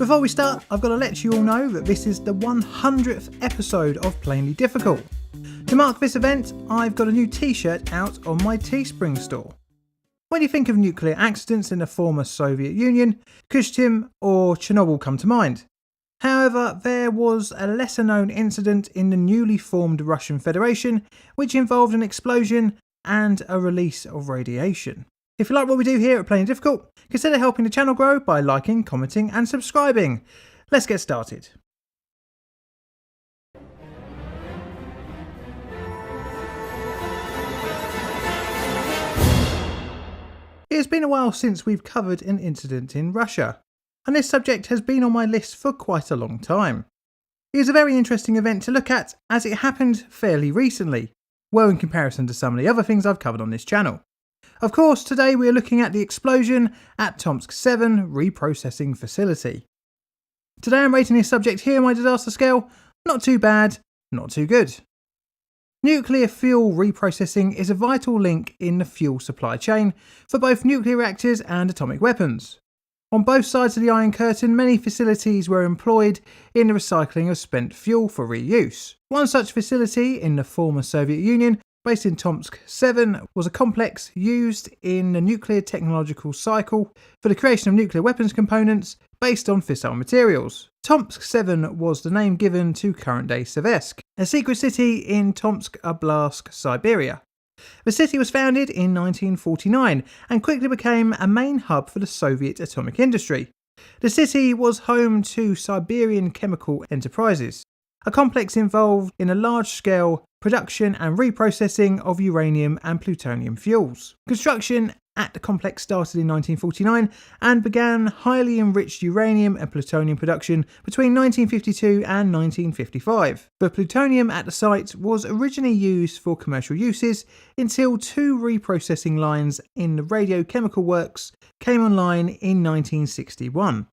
Before we start, I've got to let you all know that this is the 100th episode of Plainly Difficult. To mark this event, I've got a new t-shirt out on my Teespring store. When you think of nuclear accidents in the former Soviet Union, Kyshtym or Chernobyl come to mind. However, there was a lesser known incident in the newly formed Russian Federation which involved an explosion and a release of radiation. If you like what we do here at Plainly Difficult, consider helping the channel grow by liking, commenting and subscribing. Let's get started. It's been a while since we've covered an incident in Russia, and this subject has been on my list for quite a long time. It is a very interesting event to look at as it happened fairly recently, well in comparison to some of the other things I've covered on this channel. Of course, today we are looking at the explosion at Tomsk-7 reprocessing facility. Today I'm rating this subject here on my disaster scale, not too bad, not too good. Nuclear fuel reprocessing is a vital link in the fuel supply chain for both nuclear reactors and atomic weapons. On both sides of the Iron Curtain, many facilities were employed in the recycling of spent fuel for reuse. One such facility in the former Soviet Union, based in Tomsk-7, was a complex used in the nuclear technological cycle for the creation of nuclear weapons components based on fissile materials. Tomsk-7 was the name given to current-day Seversk, a secret city in Tomsk Oblast, Siberia. The city was founded in 1949 and quickly became a main hub for the Soviet atomic industry. The city was home to Siberian Chemical Enterprises, a complex involved in a large-scale production and reprocessing of uranium and plutonium fuels. Construction at the complex started in 1949 and began highly enriched uranium and plutonium production between 1952 and 1955. The plutonium at the site was originally used for commercial uses until two reprocessing lines in the radiochemical works came online in 1961.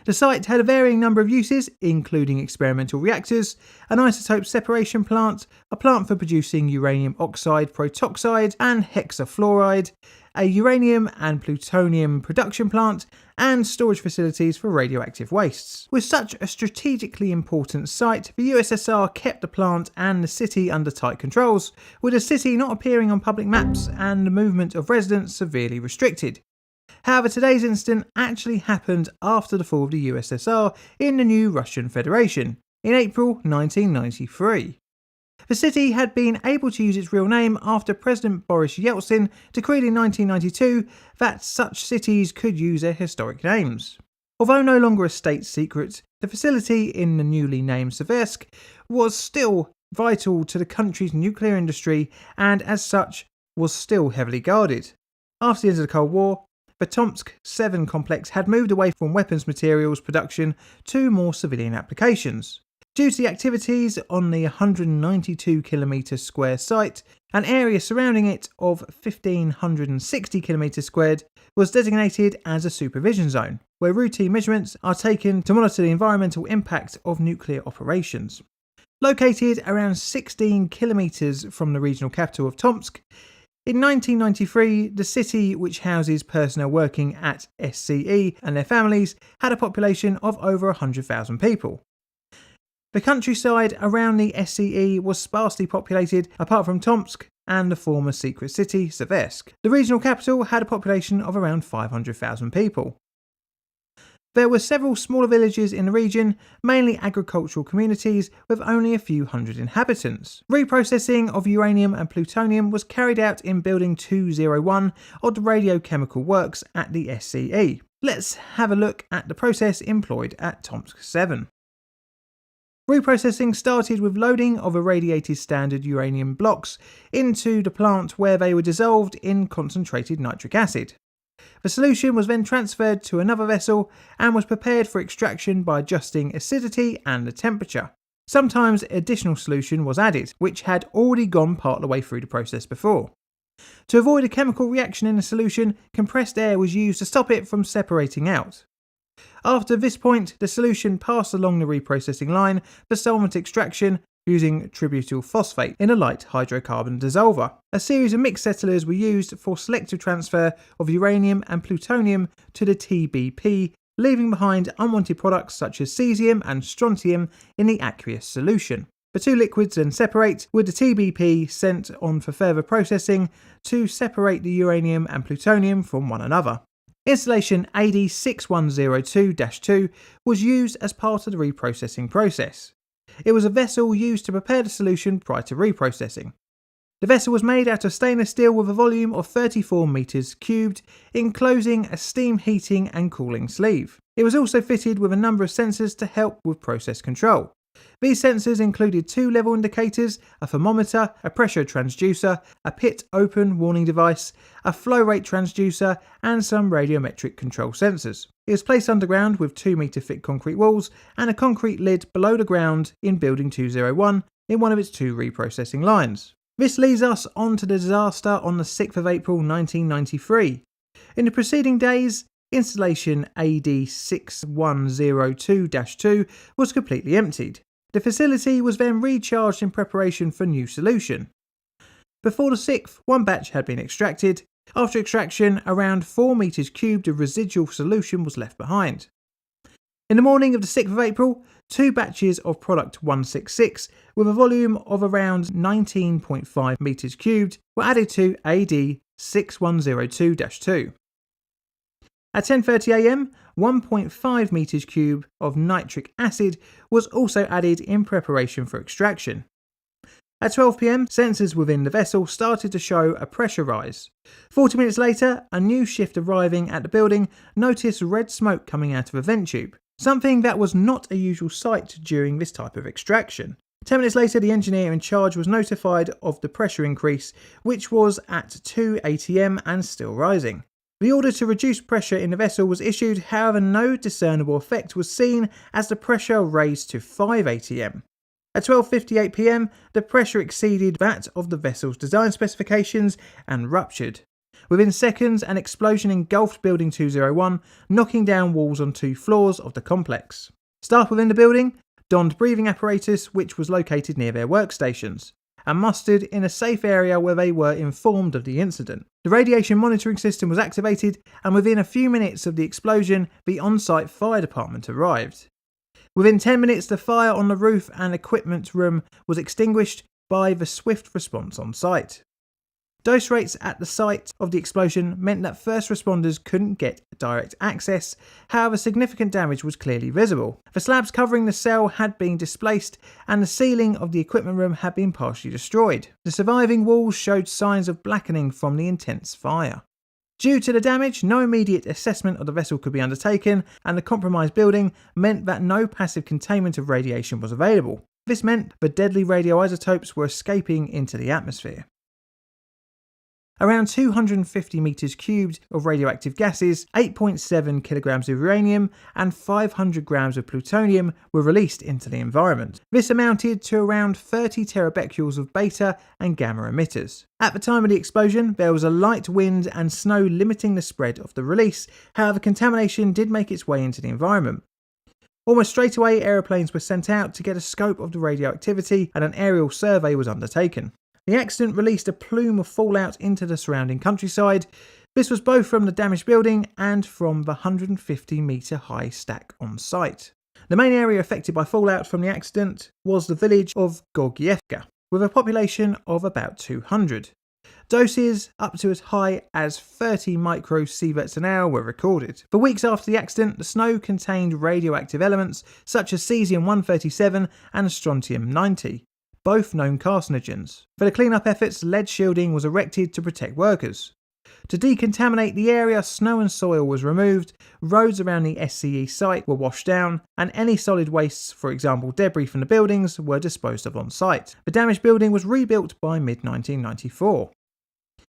The site had a varying number of uses, including experimental reactors, an isotope separation plant, a plant for producing uranium oxide protoxide and hexafluoride, a uranium and plutonium production plant, and storage facilities for radioactive wastes. With such a strategically important site, the USSR kept the plant and the city under tight controls, with the city not appearing on public maps and the movement of residents severely restricted. However, today's incident actually happened after the fall of the USSR in the new Russian Federation, in April 1993. The city had been able to use its real name after President Boris Yeltsin decreed in 1992 that such cities could use their historic names. Although no longer a state secret, the facility in the newly named Seversk was still vital to the country's nuclear industry and as such was still heavily guarded. After the end of the Cold War, the Tomsk-7 complex had moved away from weapons materials production to more civilian applications. Due to the activities on the 192 km square site, an area surrounding it of 1,560 km squared was designated as a supervision zone, where routine measurements are taken to monitor the environmental impact of nuclear operations. Located around 16 km from the regional capital of Tomsk, in 1993, the city, which houses personnel working at SCE and their families, had a population of over 100,000 people. The countryside around the SCE was sparsely populated apart from Tomsk and the former secret city, Seversk. The regional capital had a population of around 500,000 people. There were several smaller villages in the region, mainly agricultural communities with only a few hundred inhabitants. Reprocessing of uranium and plutonium was carried out in Building 201 of the radiochemical works at the SCE. Let's have a look at the process employed at Tomsk-7. Reprocessing started with loading of irradiated standard uranium blocks into the plant where they were dissolved in concentrated nitric acid. The solution was then transferred to another vessel and was prepared for extraction by adjusting acidity and the temperature. Sometimes additional solution was added, which had already gone part of the way through the process before. To avoid a chemical reaction in the solution, compressed air was used to stop it from separating out. After this point, the solution passed along the reprocessing line for solvent extraction using tributyl phosphate in a light hydrocarbon dissolver. A series of mixed settlers were used for selective transfer of uranium and plutonium to the TBP leaving behind unwanted products such as cesium and strontium in the aqueous solution. The two liquids then separate, with the TBP sent on for further processing to separate the uranium and plutonium from one another. Installation AD6102-2 was used as part of the reprocessing process. It was a vessel used to prepare the solution prior to reprocessing. The vessel was made out of stainless steel with a volume of 34 meters cubed, enclosing a steam heating and cooling sleeve. It was also fitted with a number of sensors to help with process control. These sensors included 2 level indicators, a thermometer, a pressure transducer, a pit open warning device, a flow rate transducer, and some radiometric control sensors. It was placed underground with 2 meter thick concrete walls and a concrete lid below the ground in Building 201 in one of its 2 reprocessing lines. This leads us on to the disaster on the 6th of April 1993. In the preceding days, installation AD6102-2 was completely emptied. The facility was then recharged in preparation for new solution. Before the 6th, one batch had been extracted. After extraction, around 4 meters cubed of residual solution was left behind. In the morning of the 6th of April, 2 batches of product 166 with a volume of around 19.5 meters cubed were added to AD6102-2. At 10:30 am, 1.5 meters cube of nitric acid was also added in preparation for extraction. At 12 pm, sensors within the vessel started to show a pressure rise. 40 minutes later, a new shift arriving at the building noticed red smoke coming out of a vent tube, something that was not a usual sight during this type of extraction. 10 minutes later, the engineer in charge was notified of the pressure increase, which was at 2 atm and still rising. The order to reduce pressure in the vessel was issued, however no discernible effect was seen as the pressure raised to 5 atm. At 12:58 pm, the pressure exceeded that of the vessel's design specifications and ruptured. Within seconds, an explosion engulfed Building 201, knocking down walls on 2 floors of the complex. Staff within the building donned breathing apparatus which was located near their workstations, and mustered in a safe area where they were informed of the incident. The radiation monitoring system was activated, and within a few minutes of the explosion, the on-site fire department arrived. Within 10 minutes, the fire on the roof and equipment room was extinguished by the swift response on site. Dose rates at the site of the explosion meant that first responders couldn't get direct access, however significant damage was clearly visible. The slabs covering the cell had been displaced and the ceiling of the equipment room had been partially destroyed. The surviving walls showed signs of blackening from the intense fire. Due to the damage, no immediate assessment of the vessel could be undertaken, and the compromised building meant that no passive containment of radiation was available. This meant the deadly radioisotopes were escaping into the atmosphere. Around 250 meters cubed of radioactive gases, 8.7 kilograms of uranium and 500 grams of plutonium were released into the environment. This amounted to around 30 terabecquerels of beta and gamma emitters. At the time of the explosion, there was a light wind and snow limiting the spread of the release, however contamination did make its way into the environment. Almost straight away, aeroplanes were sent out to get a scope of the radioactivity and an aerial survey was undertaken. The accident released a plume of fallout into the surrounding countryside. This was both from the damaged building and from the 150 metre high stack on site. The main area affected by fallout from the accident was the village of Gorgievka, with a population of about 200. Doses up to as high as 30 microsieverts an hour were recorded. For weeks after the accident, the snow contained radioactive elements such as cesium-137 and strontium-90. Both known carcinogens. For the clean-up efforts, lead shielding was erected to protect workers. To decontaminate the area, snow and soil was removed, roads around the SCE site were washed down, and any solid wastes, for example debris from the buildings, were disposed of on site. The damaged building was rebuilt by mid-1994.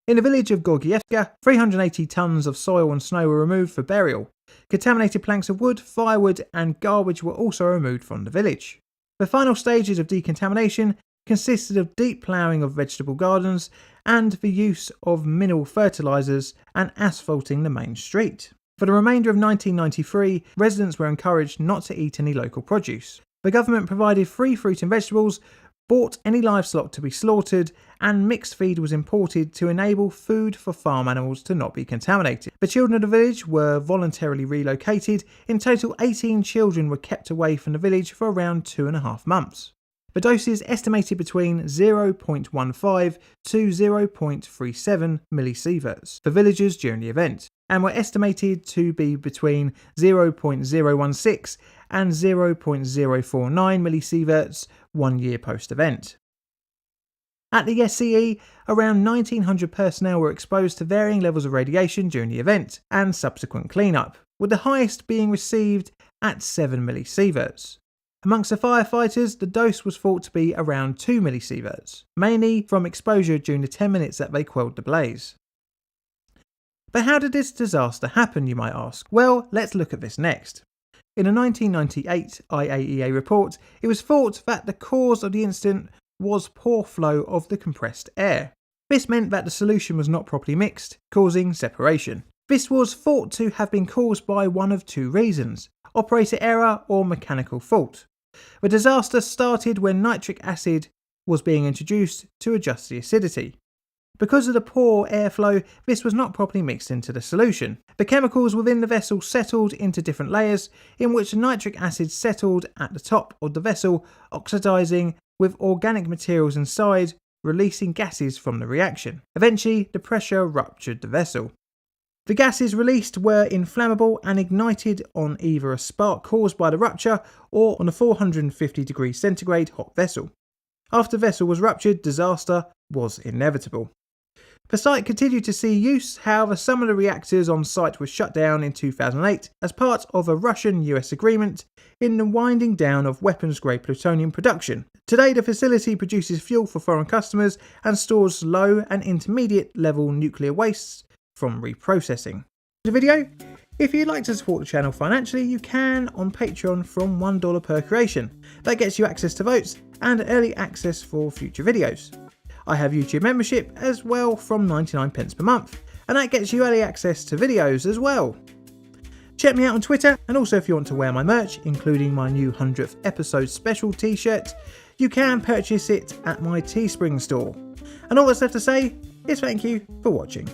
In the village of Gorgievka, 380 tons of soil and snow were removed for burial. Contaminated planks of wood, firewood, and garbage were also removed from the village. The final stages of decontamination consisted of deep ploughing of vegetable gardens and the use of mineral fertilisers and asphalting the main street. For the remainder of 1993, residents were encouraged not to eat any local produce. The government provided free fruit and vegetables, bought any livestock to be slaughtered, and mixed feed was imported to enable food for farm animals to not be contaminated. The children of the village were voluntarily relocated. In total, 18 children were kept away from the village for around 2.5 months. The doses estimated between 0.15 to 0.37 millisieverts for villagers during the event, and were estimated to be between 0.016 and 0.049 millisieverts 1 year post-event. At the SCE, around 1,900 personnel were exposed to varying levels of radiation during the event and subsequent cleanup, with the highest being received at 7 millisieverts. Amongst the firefighters, the dose was thought to be around 2 millisieverts, mainly from exposure during the 10 minutes that they quelled the blaze. But how did this disaster happen, you might ask? Well, let's look at this next. In a 1998 IAEA report, it was thought that the cause of the incident was poor flow of the compressed air. This meant that the solution was not properly mixed, causing separation. This was thought to have been caused by one of two reasons: operator error or mechanical fault. The disaster started when nitric acid was being introduced to adjust the acidity. Because of the poor airflow, this was not properly mixed into the solution. The chemicals within the vessel settled into different layers, in which the nitric acid settled at the top of the vessel, oxidizing with organic materials inside, releasing gases from the reaction. Eventually, the pressure ruptured the vessel. The gases released were inflammable and ignited on either a spark caused by the rupture or on a 450 degrees centigrade hot vessel. After the vessel was ruptured, disaster was inevitable. The site continued to see use, however some of the reactors on site were shut down in 2008 as part of a Russian-US agreement in the winding down of weapons-grade plutonium production. Today the facility produces fuel for foreign customers and stores low and intermediate level nuclear wastes from reprocessing. The video? If you'd like to support the channel financially, you can on Patreon from $1 per creation. That gets you access to votes and early access for future videos. I have YouTube membership as well from 99 pence per month, and that gets you early access to videos as well. Check me out on Twitter, and also if you want to wear my merch, including my new 100th episode special t-shirt, you can purchase it at my Teespring store. And all that's left to say is thank you for watching.